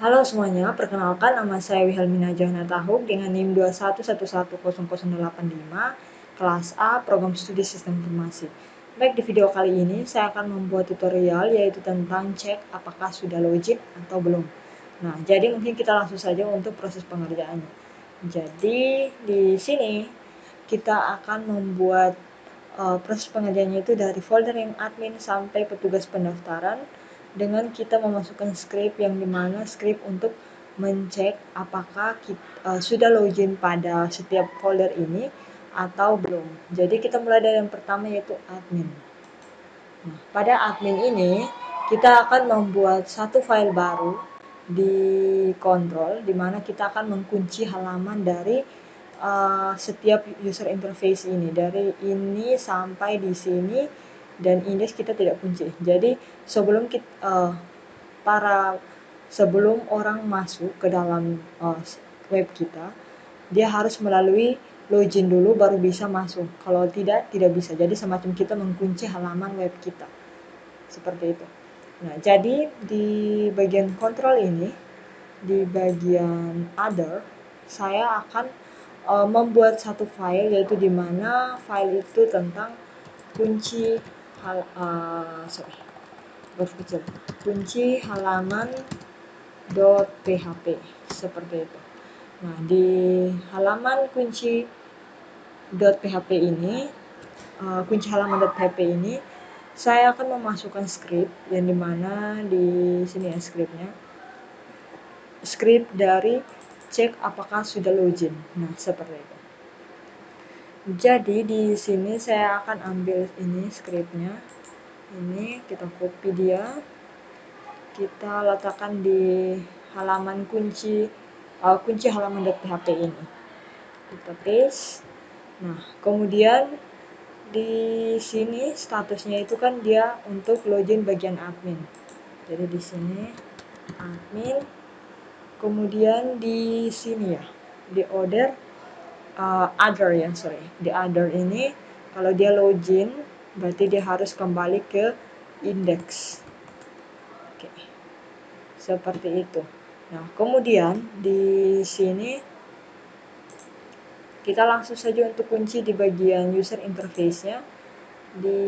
Halo semuanya, perkenalkan nama saya Wilhelmina Johanna Tahuk dengan NIM 211100085, kelas A, Program Studi Sistem Informasi. Baik, di video kali ini saya akan membuat tutorial yaitu tentang cek apakah sudah login atau belum. Nah, jadi mungkin kita langsung saja untuk proses pengerjaannya. Jadi, di sini kita akan membuat proses pengerjaannya itu dari folder yang admin sampai petugas pendaftaran dengan kita memasukkan script yang dimana script untuk mencek apakah kita sudah login pada setiap folder ini atau belum. Jadi kita mulai dari yang pertama yaitu admin. Nah, pada admin ini kita akan membuat satu file baru di kontrol di mana kita akan mengunci halaman dari setiap user interface ini, dari ini sampai di sini, dan index kita tidak kunci. Jadi sebelum orang masuk ke dalam web kita, dia harus melalui login dulu baru bisa masuk. Kalau tidak bisa. Jadi semacam kita mengunci halaman web kita. Seperti itu. Nah, jadi di bagian kontrol ini, di bagian other, saya akan membuat satu file yaitu di mana file itu tentang kunci kunci halaman .php seperti itu. Nah, di halaman kunci .php ini, kunci halaman .php ini, saya akan memasukkan script yang dimana di sini ya scriptnya. Script dari cek apakah sudah login. Nah, seperti itu. Jadi di sini saya akan ambil ini scriptnya. Ini kita copy dia. Kita letakkan di halaman kunci halaman .php ini. Kita paste. Nah, kemudian di sini statusnya itu kan dia untuk login bagian admin. Jadi di sini admin, kemudian di sini ya, di order other ya, di other ini kalau dia login berarti dia harus kembali ke index. Oke. Seperti itu. Nah, kemudian di sini kita langsung saja untuk kunci di bagian user interface-nya di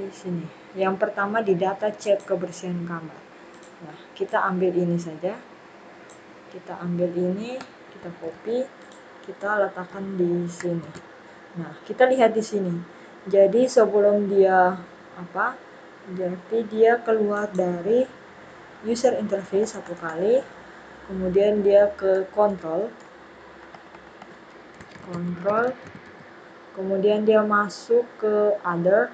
sini. Yang pertama di data cek kebersihan kamar. Nah, kita ambil ini saja. Kita ambil ini, kita copy, kita letakkan di sini. Nah, kita lihat di sini. Jadi sebelum dia Jadi dia keluar dari user interface satu kali, kemudian dia ke kontrol, kemudian dia masuk ke other,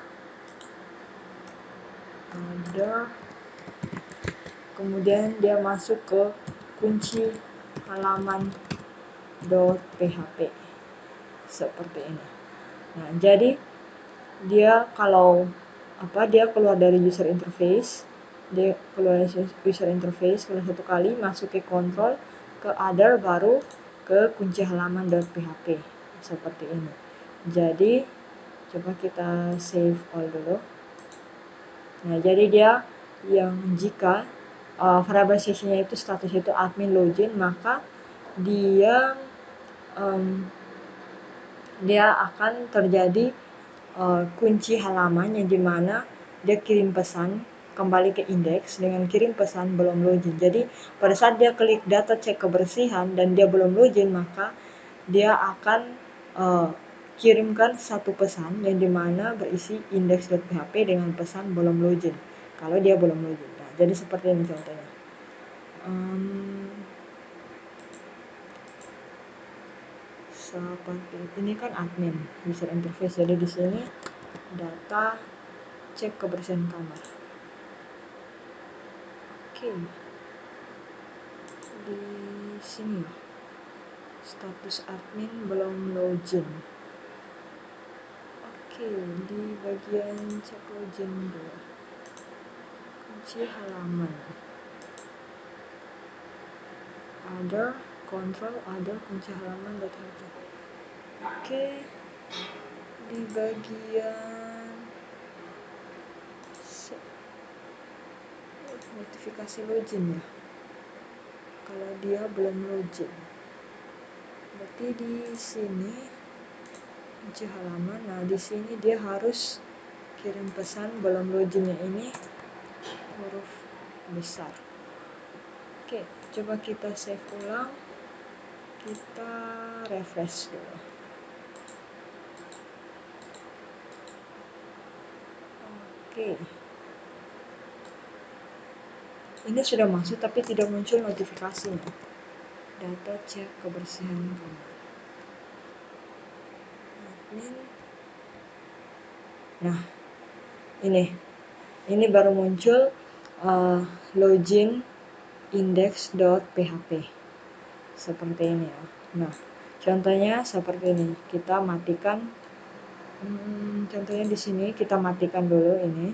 kemudian dia masuk ke kunci halaman .php seperti ini. Nah, jadi dia dia keluar dari user interface, keluar satu kali, masuk ke kontrol, ke other, baru ke kunci halaman .php seperti ini. Jadi coba kita save all dulu. Nah, jadi dia yang jika variable sesinya itu statusnya itu admin login, maka dia akan terjadi kunci halaman yang dimana dia kirim pesan kembali ke indeks dengan kirim pesan belum login. Jadi pada saat dia klik data cek kebersihan dan dia belum login, maka dia akan kirimkan satu pesan yang dimana berisi index.php dengan pesan belum login kalau dia belum login. Nah, jadi seperti ini contohnya. Seperti ini kan admin user interface. Jadi di sini data cek kebersihan kamar. Oke. Di sini status admin belum login. Oke, di bagian cek login dulu. Kunci halaman. Ada kontrol, ada kunci halaman .php. Oke. Di bagian notifikasi login ya. kalau dia belum login. Berarti di sini kunci halaman. Nah, di sini dia harus kirim pesan belum loginnya ini huruf besar. Oke, coba kita save ulang. Kita refresh dulu. Oke. Ini sudah masuk tapi tidak muncul notifikasinya. Data cek kebersihan kamar. Nah, ini baru muncul login index.php seperti ini ya. Nah, contohnya seperti ini. Kita matikan. Contohnya di sini kita matikan dulu ini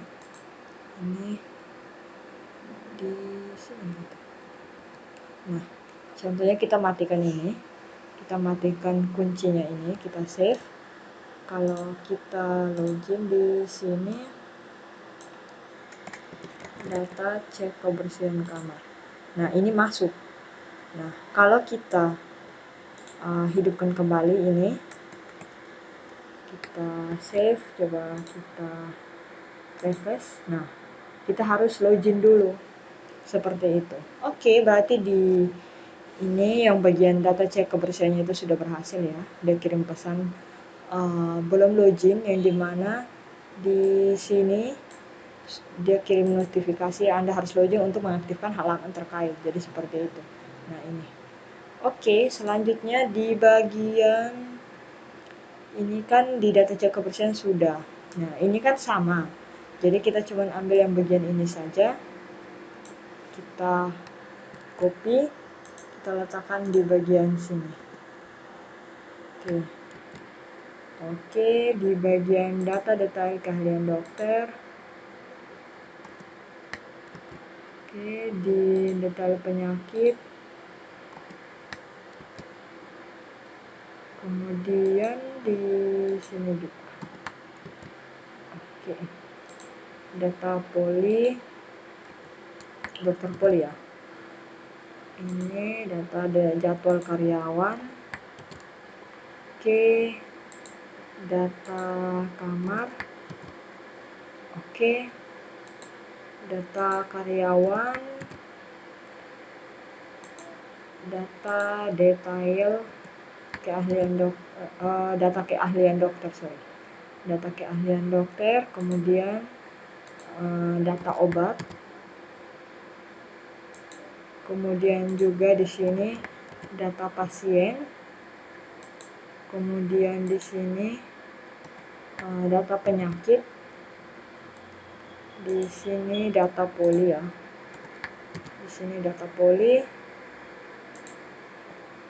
di sini. Nah, contohnya kita matikan ini. Kita matikan kuncinya ini. Kita save. Kalau kita login di sini, data cek kebersihan kamar. Nah, ini masuk. Nah, kalau kita hidupkan kembali ini, kita save, coba kita refresh. Nah, kita harus login dulu. Seperti itu. Oke, berarti di ini yang bagian data cek kebersihannya itu sudah berhasil ya. Dia kirim pesan belum login, yang dimana di sini dia kirim notifikasi Anda harus login untuk mengaktifkan halaman terkait. Jadi seperti itu. Nah, ini. Oke, selanjutnya di bagian ini kan di data cek kebersihan sudah. Nah, ini kan sama. Jadi kita cuma ambil yang bagian ini saja. Kita copy, kita letakkan di bagian sini. Oke, di bagian data detail keahlian dokter. Oke, di detail penyakit. Kemudian di sini juga. Oke. Data poli, dokter poli ya. Ini data jadwal karyawan. Oke. Data kamar. Oke. Data karyawan. Data detail keahlian data keahlian dokter, data keahlian dokter, kemudian data obat, kemudian juga di sini data pasien, kemudian di sini data penyakit, di sini data poli ya, di sini data poli,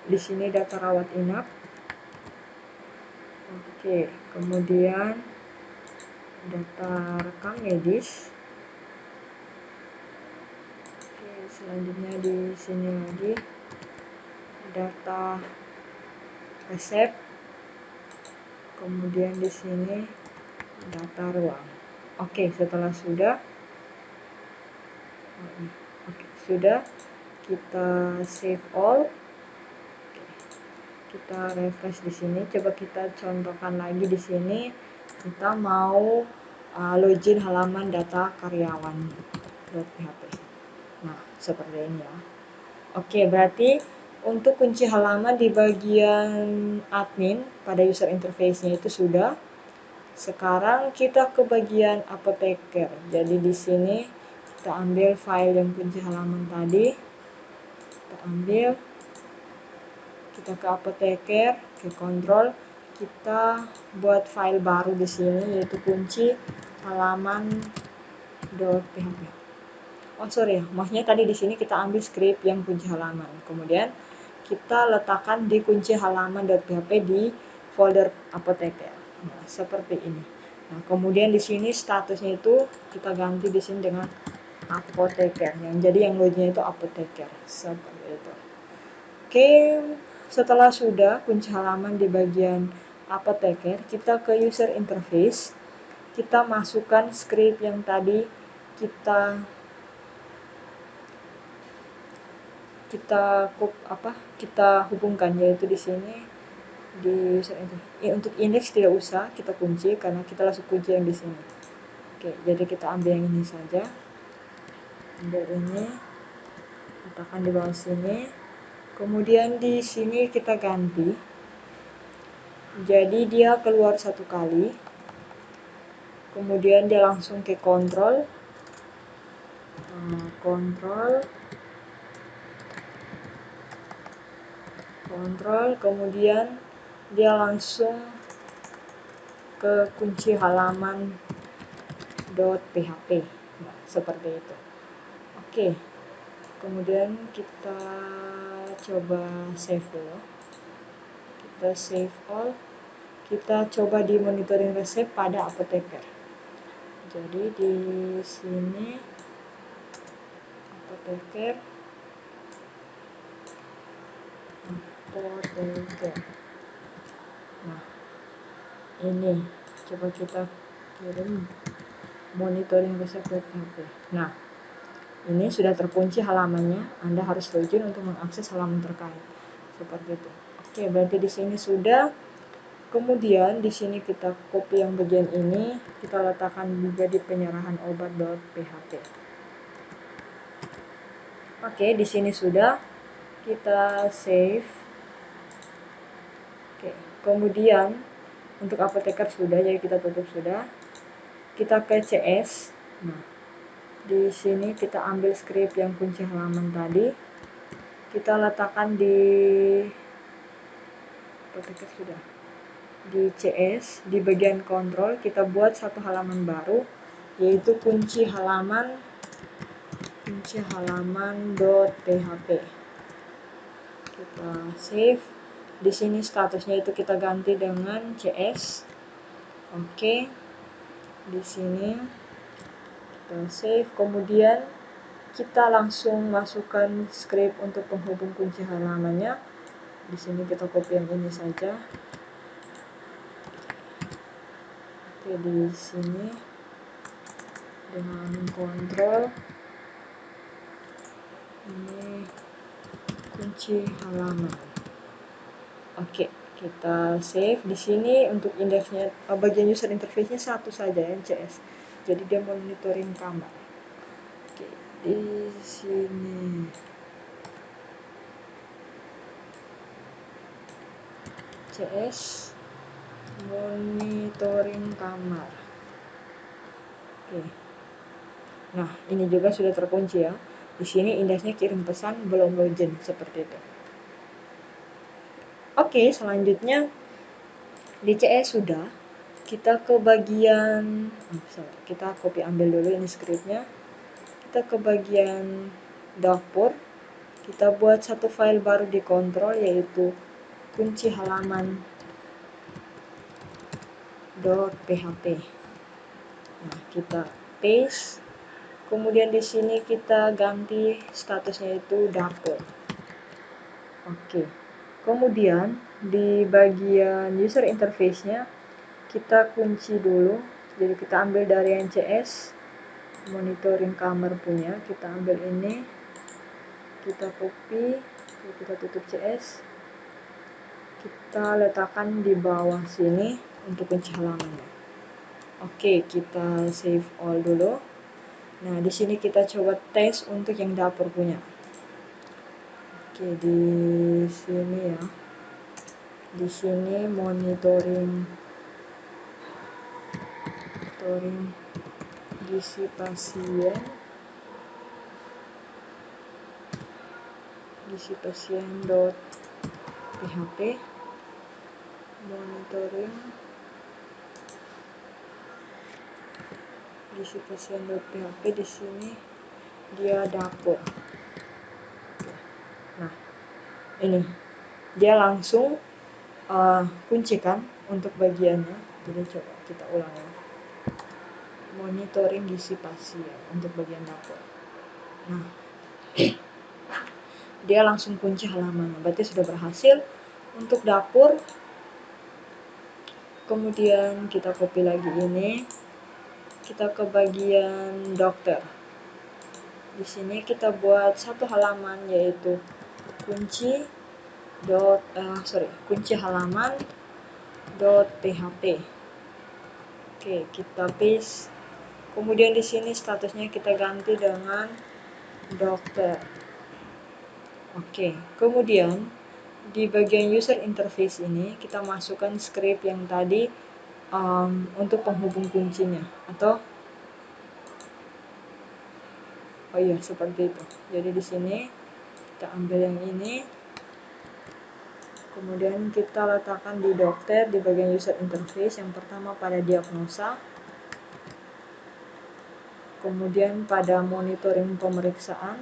di sini data rawat inap. Oke, kemudian data rekam medis. Oke, selanjutnya di sini lagi data resep. Kemudian di sini data ruang. Oke, setelah sudah kita save all. Kita refresh di sini. Coba kita contohkan lagi di sini. Kita mau login halaman data karyawan.php. Nah, seperti ini ya. Oke, berarti untuk kunci halaman di bagian admin pada user interface-nya itu sudah. Sekarang kita ke bagian apoteker. Jadi di sini kita ambil file yang kunci halaman tadi. Kita ambil, kita ke apoteker, ke kontrol, kita buat file baru di sini yaitu kunci halaman.php. Oh sorry ya, maksudnya tadi di sini kita ambil script yang kunci halaman. Kemudian kita letakkan di kunci halaman.php di folder apoteker. Nah, seperti ini. Nah, kemudian di sini statusnya itu kita ganti di sini dengan apoteker. Jadi yang logonya itu apoteker. Seperti itu. Oke, setelah sudah kunci halaman di bagian apoteker, kita ke user interface. Kita masukkan script yang tadi kita kita hubungkan, yaitu di sini di user interface. Untuk indeks tidak usah kita kunci karena kita langsung kunci yang di sini. Oke, jadi kita ambil yang ini saja. Ambil ini, letakkan di bawah sini. Kemudian di sini kita ganti. Jadi dia keluar satu kali. Kemudian dia langsung ke kontrol. Kontrol, kemudian dia langsung ke kunci halaman .php. Nah, seperti itu. Oke, kemudian kita coba save dulu. Kita save all. Kita coba di monitoring resep pada apoteker. Jadi di sini apoteker. Nah, ini coba kita kirim monitoring resep .php. Nah, ini sudah terkunci halamannya. Anda harus login untuk mengakses halaman terkait. Seperti itu. Oke, berarti di sini sudah. Kemudian di sini kita copy yang bagian ini, kita letakkan juga di penyerahan obat.php. Oke, di sini sudah. Kita save. Oke, kemudian untuk apoteker sudah, jadi kita tutup sudah. Kita ke CS. Nah, di sini kita ambil script yang kunci halaman tadi. Kita letakkan di apoteker sudah. Di CS, di bagian kontrol kita buat satu halaman baru, yaitu kunci halaman .php. Kita save. Di sini statusnya itu kita ganti dengan CS. Oke. Di sini kita save, kemudian kita langsung masukkan script untuk penghubung kunci halamannya. Di sini kita copy yang ini saja. Oke, di sini dengan kontrol ini kunci halaman. Oke, kita save. Di sini untuk indeksnya bagian user interface-nya satu saja yang CS. Jadi dia monitoring kamar. Oke, di sini CS monitoring kamar. Oke. Nah, ini juga sudah terkunci ya. Di sini indeksnya kirim pesan belum login, seperti itu. Oke, selanjutnya di CS sudah. Kita ke bagian kita copy ambil dulu ini scriptnya. Kita ke bagian dapur. Kita buat satu file baru di kontrol, yaitu kunci halaman .php. Nah, kita paste. Kemudian di sini kita ganti statusnya itu dapur. Oke. Kemudian di bagian user interface-nya kita kunci dulu. Jadi kita ambil dari yang CS monitoring kamar punya, kita ambil ini, kita copy, kita tutup CS, kita letakkan di bawah sini untuk kunci halamannya. Oke, kita save all dulu. Nah, di sini kita coba tes untuk yang dapur punya. Oke, di sini ya. Di sini monitoring gizi pasien. Gizi pasien.php. Monitoring gizi pasien.php, di sini dia dapur. Nah, ini dia langsung kuncikan untuk bagiannya. Jadi coba kita ulang ya. Monitoring gizi pasien untuk bagian dapur. Nah, dia langsung kunci halamannya. Berarti sudah berhasil untuk dapur. Kemudian kita copy lagi ini. Kita ke bagian dokter. Di sini kita buat satu halaman, yaitu kunci halaman .php. Oke, kita paste. Kemudian di sini statusnya kita ganti dengan dokter. Oke, kemudian di bagian user interface ini kita masukkan script yang tadi untuk penghubung kuncinya, atau seperti itu. Jadi di sini kita ambil yang ini, kemudian kita letakkan di dokter di bagian user interface. Yang pertama pada diagnosa, kemudian pada monitoring pemeriksaan,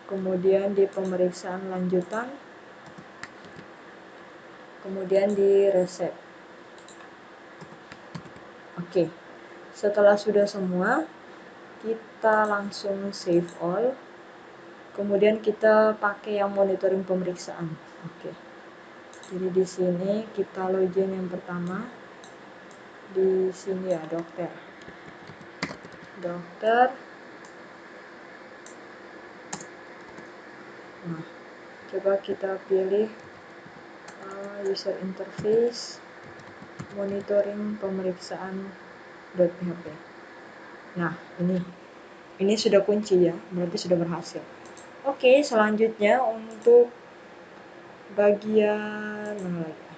kemudian di pemeriksaan lanjutan, kemudian di resep. Oke, setelah sudah semua, kita langsung save all. Kemudian kita pakai yang monitoring pemeriksaan. Oke. Jadi di sini kita login yang pertama. Di sini ya, dokter. Nah, coba kita pilih user interface monitoring pemeriksaan .php. Nah, ini sudah kunci ya, berarti sudah berhasil. Oke, selanjutnya untuk bagian mana lagi?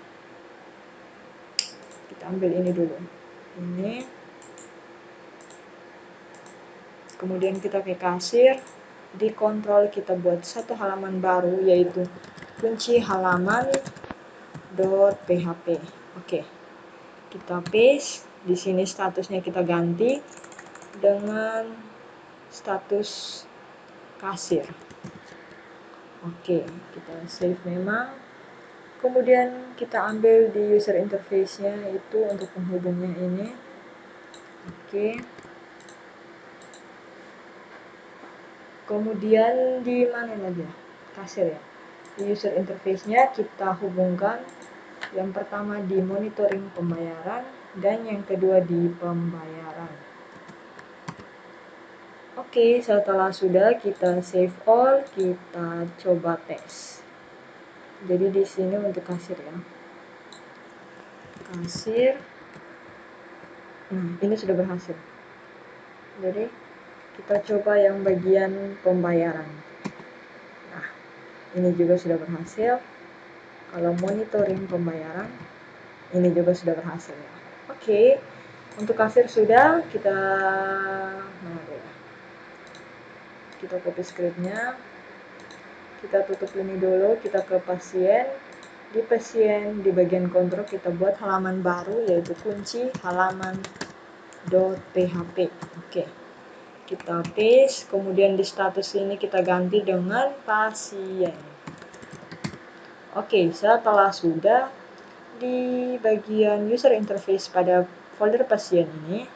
Kita ambil ini dulu. Ini. Kemudian kita ke kasir. Di kontrol kita buat satu halaman baru, yaitu kunci halaman .php. Oke. Kita paste. Di sini statusnya kita ganti dengan status kasir. Oke, kita save memang. Kemudian kita ambil di user interface-nya itu untuk penghubungnya ini. Oke. Kemudian di mana lagi ya? Kasir ya. Di user interface-nya kita hubungkan yang pertama di monitoring pembayaran dan yang kedua di pembayaran. Oke, setelah sudah kita save all, kita coba tes. Jadi di sini untuk kasir ya. Kasir. Nah, ini sudah berhasil. Jadi kita coba yang bagian pembayaran. Nah, ini juga sudah berhasil. Kalau monitoring pembayaran, ini juga sudah berhasil ya. Oke, untuk kasir sudah, kita copy scriptnya. Kita tutup ini dulu, kita ke pasien. Di pasien, di bagian kontrol kita buat halaman baru, yaitu kunci halaman .php. Oke. Kita paste, kemudian di status ini kita ganti dengan pasien. Oke, setelah sudah, di bagian user interface pada folder pasien ini,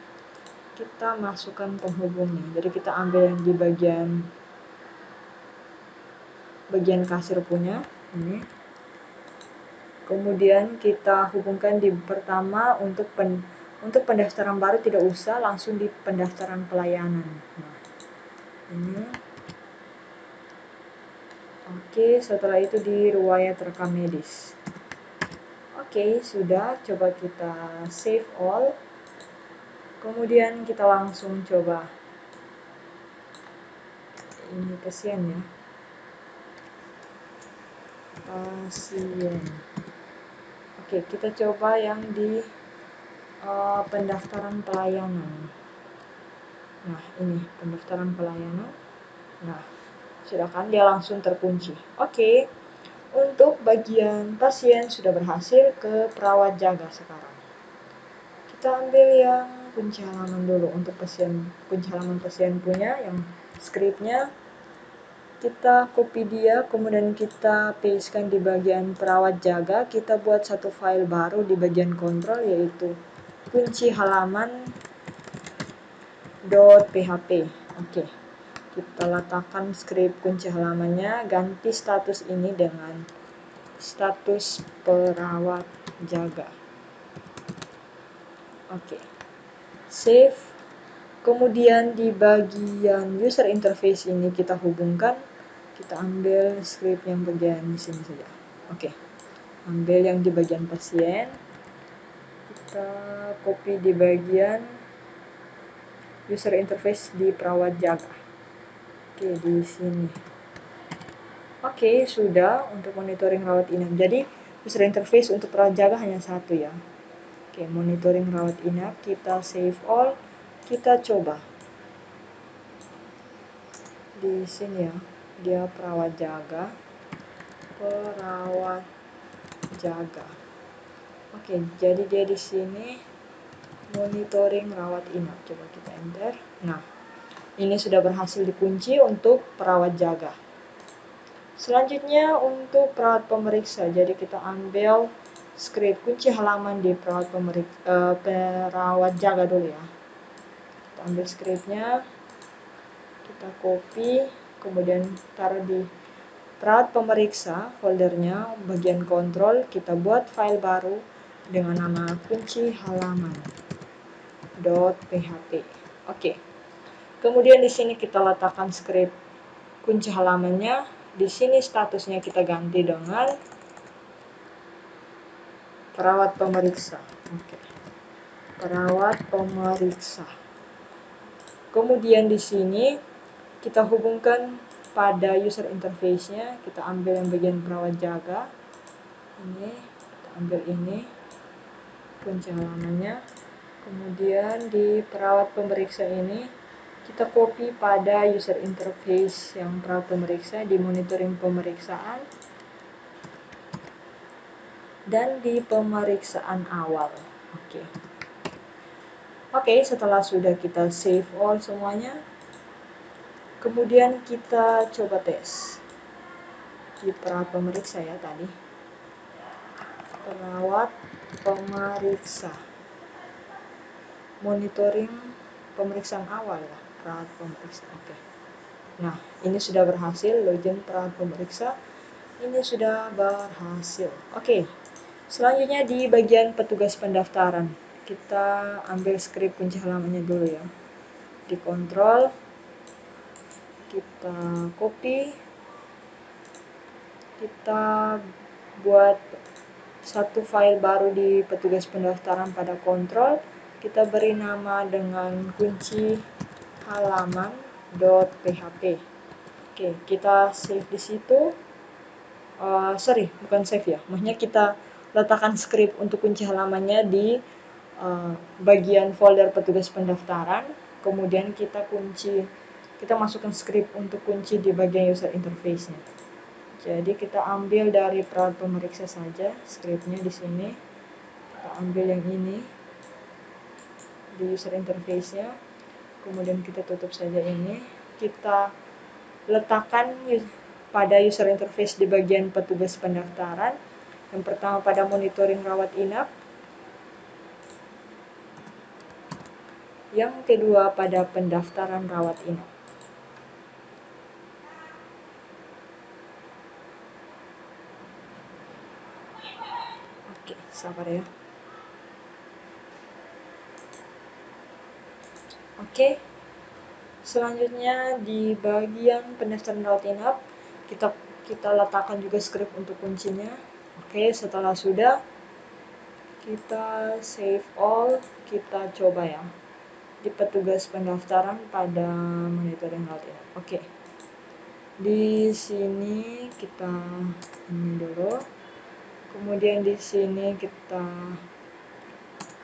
kita masukkan penghubungnya. Jadi kita ambil yang di bagian kasir punya, ini. Kemudian kita hubungkan di pertama untuk pendaftaran baru tidak usah, langsung di pendaftaran pelayanan. Nah, ini. Oke, setelah itu di riwayat rekam medis. Oke, sudah. Coba kita save all. Kemudian kita langsung coba. Ini pasien ya. Pasien. Oke, kita coba yang di pendaftaran pelayanan. Nah, ini pendaftaran pelayanan. Nah, silakan, dia langsung terkunci. Oke, untuk bagian pasien sudah berhasil. Ke perawat jaga sekarang. Kita ambil yang kunci halaman dulu untuk pasien. Kunci halaman pasien punya yang scriptnya. Kita copy dia, kemudian kita pastekan di bagian perawat jaga. Kita buat satu file baru di bagian kontrol, yaitu kunci halaman .php. Oke. Kita letakkan script kunci halamannya, ganti status ini dengan status perawat jaga. Oke. Save. Kemudian di bagian user interface ini kita hubungkan, kita ambil script yang bagian di sini saja. Oke, ambil yang di bagian pasien, kita copy di bagian user interface di perawat jaga. Oke, di sini. Oke, sudah untuk monitoring rawat inap. Jadi user interface untuk perawat jaga hanya satu ya. Oke, monitoring rawat inap, kita save all, kita coba. Di sini ya, dia perawat jaga. Oke, jadi dia di sini monitoring rawat inap. Coba kita enter. Nah, ini sudah berhasil dikunci untuk perawat jaga. Selanjutnya untuk perawat pemeriksa. Jadi kita ambil script kunci halaman di perawat jaga dulu ya. Kita ambil scriptnya, kita copy, kemudian taruh di perawat pemeriksa foldernya, bagian kontrol, kita buat file baru dengan nama kunci halaman .php. Oke. Kemudian di sini kita letakkan script kunci halamannya. Di sini statusnya kita ganti dengan perawat pemeriksa. Oke. Perawat pemeriksa. Kemudian di sini kita hubungkan pada user interface-nya, kita ambil yang bagian perawat jaga. Ini, kita ambil ini kunci halamannya. Kemudian di perawat pemeriksa ini kita copy pada user interface yang perawat pemeriksa di monitoring pemeriksaan dan di pemeriksaan awal. Oke, setelah sudah kita save all semuanya, kemudian kita coba tes di perawat pemeriksa ya tadi. Perawat pemeriksa. Monitoring pemeriksaan awal ya, perawat pemeriksa. Oke. Nah, ini sudah berhasil login perawat pemeriksa. Ini sudah berhasil. Oke. Selanjutnya di bagian petugas pendaftaran. Kita ambil script kunci halamannya dulu ya. Di kontrol, kita copy, kita buat satu file baru di petugas pendaftaran pada kontrol. Kita beri nama dengan kunci halaman.php. Oke, kita save di situ. Bukan save ya. Maksudnya kita letakkan script untuk kunci halamannya di bagian folder petugas pendaftaran. Kemudian kita masukkan script untuk kunci di bagian user interface-nya. Jadi kita ambil dari perawat pemeriksa saja scriptnya di sini. Kita ambil yang ini di user interface-nya. Kemudian kita tutup saja ini. Kita letakkan pada user interface di bagian petugas pendaftaran. Yang pertama pada monitoring rawat inap. Yang kedua pada pendaftaran rawat inap. Oke, sabar ya. Oke. Selanjutnya di bagian pendaftaran rawat inap kita letakkan juga script untuk kuncinya. Oke, setelah sudah kita save all, kita coba ya di petugas pendaftaran pada monitoring rawat inap. Oke. Di sini kita ini dulu. Kemudian di sini kita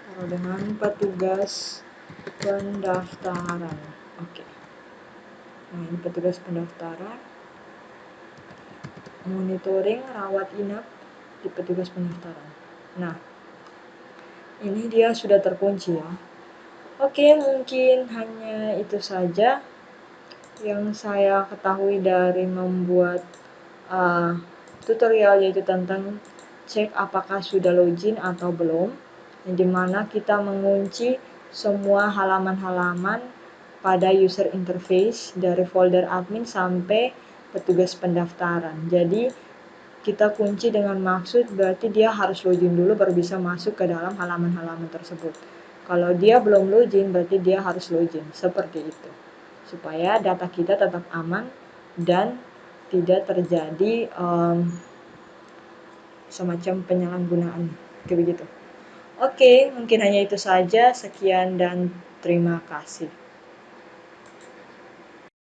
taruh dengan petugas pendaftaran. Oke. Nah, ini petugas pendaftaran. Monitoring rawat inap di petugas pendaftaran. Nah, ini dia sudah terkunci ya. Oke, mungkin hanya itu saja yang saya ketahui dari membuat tutorial, yaitu tentang cek apakah sudah login atau belum, dimana kita mengunci semua halaman-halaman pada user interface dari folder admin sampai petugas pendaftaran. Jadi kita kunci dengan maksud berarti dia harus login dulu baru bisa masuk ke dalam halaman-halaman tersebut. Kalau dia belum login, berarti dia harus login, seperti itu. Supaya data kita tetap aman dan tidak terjadi semacam penyalahgunaan, kayak begitu. Oke, mungkin hanya itu saja. Sekian dan terima kasih.